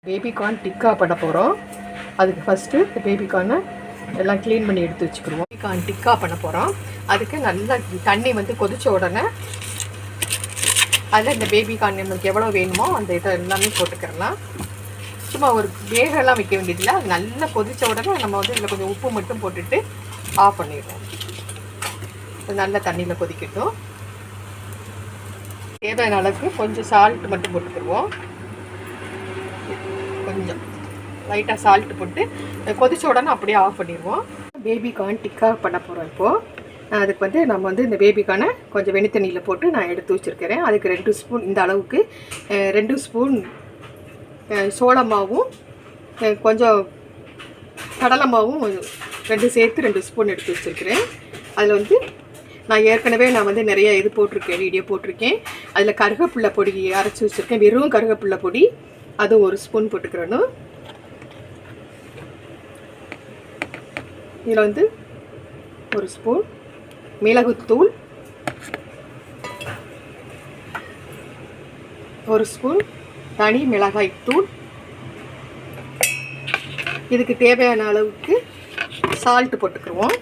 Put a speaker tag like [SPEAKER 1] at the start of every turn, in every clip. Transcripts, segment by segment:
[SPEAKER 1] Baby corn tikka பண்ண போகிறோம். அதுக்கு ஃபஸ்ட்டு இந்த பேபி கார்னை எல்லாம் க்ளீன் பண்ணி எடுத்து வச்சுக்கிடுவோம். பேபி கார்ன் டிக்கா பண்ண போகிறோம். அதுக்கு நல்லா தண்ணி வந்து கொதித்த உடனே அதில் இந்த பேபி கார்ன் நமக்கு எவ்வளோ வேணுமோ அந்த இதை எல்லாமே போட்டுக்கிறலாம். சும்மா ஒரு வேகெல்லாம் வைக்க வேண்டியதில்லை. அது நல்லா கொதித்த உடனே நம்ம வந்து இதில் கொஞ்சம் உப்பு மட்டும் போட்டுட்டு ஆஃப் பண்ணிடுவோம். நல்ல தண்ணியில் கொதிக்கட்டும். தேவையான அளவுக்கு கொஞ்சம் சால்ட் மட்டும் போட்டுக்கிடுவோம். கொஞ்சம் லைட்டாக சால்ட்டு போட்டு கொதிச்ச உடனே அப்படியே ஆஃப் பண்ணிடுவோம். பேபி கார்ன் டிக்கா பண்ண போகிறோம். இப்போது அதுக்கு வந்து நம்ம வந்து இந்த பேபி கார்னை கொஞ்சம் வெண்ணி தண்ணியில் போட்டு நான் எடுத்து வச்சுருக்கிறேன். அதுக்கு 2 ஸ்பூன் இந்த அளவுக்கு 2 ஸ்பூன் சோள மாவும் கொஞ்சம் கடலை மாவும் 2 சேர்த்து 2 ஸ்பூன் எடுத்து வச்சுருக்கிறேன். அதில் வந்து நான் ஏற்கனவே வந்து நிறைய இது போட்டிருக்கேன், வீடியோ போட்டிருக்கேன். அதில் கருவேப்பிலை பொடி அரைச்சி வச்சுருக்கேன். வெறும் கருவேப்பிலை பொடி அதுவும் 1 ஸ்பூன் போட்டுக்கிறணும். இதில் வந்து 1 ஸ்பூன் மிளகுத்தூள், 1 ஸ்பூன் தனி மிளகாய் தூள், இதுக்கு தேவையான அளவுக்கு சால்ட்டு போட்டுக்கிடுவோம்.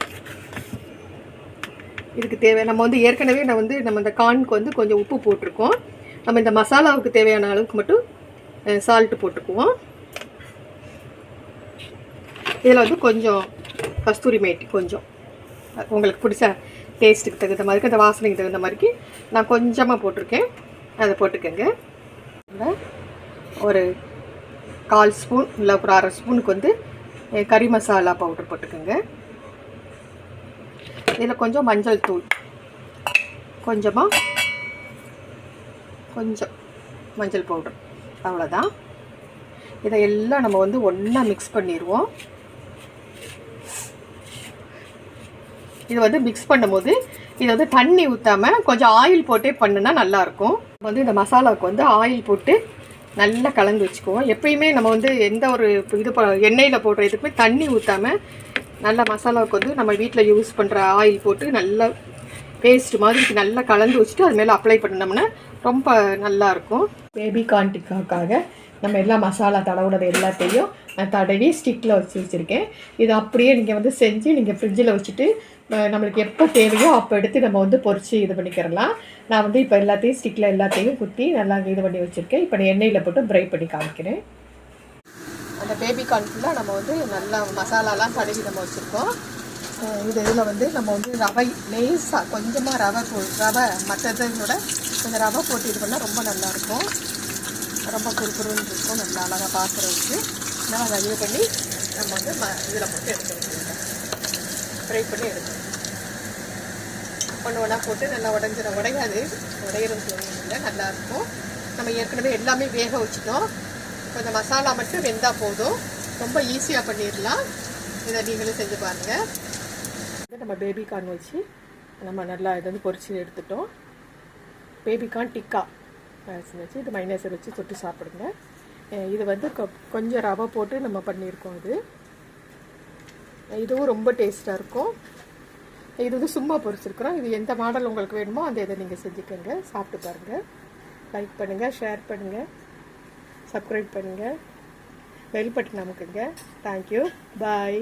[SPEAKER 1] இதுக்கு தேவை நம்ம வந்து ஏற்கனவே நம்ம இந்த கார்னுக்கு வந்து கொஞ்சம் உப்பு போட்டிருக்கோம். நம்ம இந்த மசாலாவுக்கு தேவையான அளவுக்கு மட்டும் சால்ட்டு போட்டுக்குவோம். இதில் வந்து கொஞ்சம் கஸ்தூரி மேத்தி, கொஞ்சம் உங்களுக்கு பிடிச்ச டேஸ்ட்டுக்கு தகுந்த மாதிரி, அந்த வாசனைக்கு தகுந்த மாதிரி நான் கொஞ்சமாக போட்டிருக்கேன். அதை போட்டுக்கோங்க. ஒரு 1/4 ஸ்பூன் இல்லை ஒரு 1/2 ஸ்பூனுக்கு வந்து கறி மசாலா பவுடர் போட்டுக்கோங்க. இதில் கொஞ்சம் மஞ்சள் தூள், கொஞ்சம் மஞ்சள் பவுடர், அவ்வளோதான். இதை எல்லாம் நம்ம வந்து ஒன்றா மிக்ஸ் பண்ணிடுவோம். இது வந்து மிக்ஸ் பண்ணும்போது இதை வந்து தண்ணி ஊற்றாமல் கொஞ்சம் ஆயில் போட்டே பண்ணுனா நல்லாயிருக்கும். வந்து இந்த மசாலாவுக்கு வந்து ஆயில் போட்டு நல்லா கலந்து வச்சுக்குவோம். எப்பயுமே நம்ம வந்து எந்த ஒரு எண்ணெயில் போடுற இதுக்குமே தண்ணி ஊற்றாமல் நல்லா மசாலாவுக்கு வந்து நம்ம வீட்டில் யூஸ் பண்ணுற ஆயில் போட்டு நல்லா பேஸ்ட் மாதிரி நல்லா கலந்து வச்சுட்டு அது மேலே அப்ளை பண்ணோம்னா ரொம்ப நல்லாயிருக்கும். பேபி கார்ன் டிக்காக்காக நம்ம எல்லா மசாலா தடவுனது எல்லாத்தையும் நான் தடவி ஸ்டிக்கில் வச்சுருக்கேன். இது அப்படியே நீங்கள் வந்து செஞ்சு நீங்கள் ஃப்ரிட்ஜில் வச்சுட்டு நம்மளுக்கு எப்போ தேவையோ அப்போ எடுத்து நம்ம வந்து பொரித்து இது பண்ணிக்கிறலாம். நான் வந்து இப்போ எல்லாத்தையும் ஸ்டிக்கில் எல்லாத்தையும் குத்தி நல்லா இது பண்ணி வச்சுருக்கேன். இப்போ நான் எண்ணெயில் போட்டு ஃப்ரை பண்ணி காமிக்கிறேன். அந்த பேபி கார்ன் ஃபுல்லாக நம்ம வந்து நல்லா மசாலாலாம் தடவி நம்ம வச்சுருக்கோம். இதில் வந்து நம்ம வந்து ரவை லேசாக கொஞ்சமாக ரவை மற்றதோட கொஞ்சம் ரவை போட்டு இது பண்ணால் ரொம்ப நல்லாயிருக்கும். ரொம்ப குறுக்குறுன்னு இருக்கும், நல்லா அழகாக பார்க்குறதுக்கு. நல்லா அதை இது பண்ணி நம்ம வந்து இதில் போட்டு எடுத்து வச்சுருக்கோம். ஃப்ரை பண்ணி எடுக்கணும். ஒன்றா போட்டு நல்லா உடையாது, உடையிறது இல்லை, நல்லாயிருக்கும். நம்ம ஏற்கனவே எல்லாமே வேக வச்சுட்டோம். கொஞ்சம் மசாலா மட்டும் வெந்தால் போதும். ரொம்ப ஈஸியாக பண்ணிடலாம். இதை நீங்களும் செஞ்சு பாருங்கள். நம்ம பேபி கார்ன் வச்சு நம்ம நல்லா இதை வந்து பொரிச்சு எடுத்துட்டோம். பேபி கார்ன் டிக்கா வச்சு இது மைனஸை வச்சு தொட்டு சாப்பிடுங்க. இது வந்து கொஞ்சம் ரவை போட்டு நம்ம பண்ணியிருக்கோம். இதுவும் ரொம்ப டேஸ்ட்டாக இருக்கும். இது வந்து சும்மா பொரிச்சிருக்கிறோம். இது எந்த மாடல் உங்களுக்கு வேணுமோ அந்த இதை நீங்கள் செஞ்சுக்கோங்க, சாப்பிட்டு பாருங்கள். லைக் பண்ணுங்கள், ஷேர் பண்ணுங்கள், சப்ஸ்கிரைப் பண்ணுங்கள், பெல் பட்டன் அமுக்குங்க. தேங்க்யூ, பாய்.